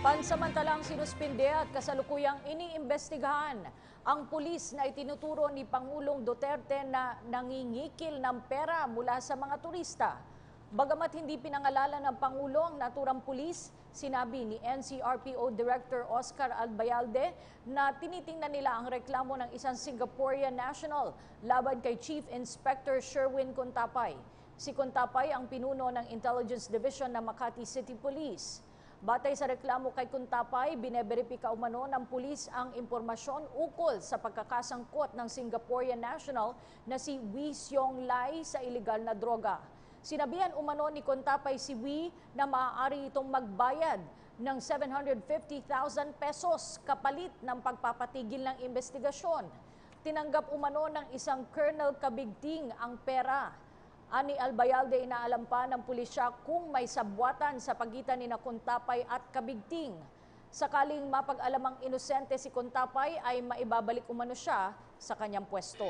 Pansamantalang sinuspinde at kasalukuyang iniimbestigahan ang pulis na itinuturo ni Pangulong Duterte na nangingikil ng pera mula sa mga turista. Bagamat hindi pinangalanan ng Pangulo ang naturang pulis, sinabi ni NCRPO Director Oscar Albayalde na tinitingnan nila ang reklamo ng isang Singaporean national laban kay Chief Inspector Sherwin Contapay. Si Contapay ang pinuno ng Intelligence Division ng Makati City Police. Batay sa reklamo kay Contapay, bineberipika umano ng pulis ang impormasyon ukol sa pagkakasangkot ng Singaporean national na si Wee Seong Lai sa ilegal na droga. Sinabihan umano ni Contapay si Wee na maaari itong magbayad ng 750,000 pesos kapalit ng pagpapatigil ng investigasyon. Tinanggap umano ng isang Colonel Kabigting ang pera. Ani Albayalde, inaalam pa ng pulisya kung may sabwatan sa pagitan ni Contapay at Kabigting. Sakaling mapag-alamang inosente si Contapay ay maibabalik umano siya sa kanyang pwesto.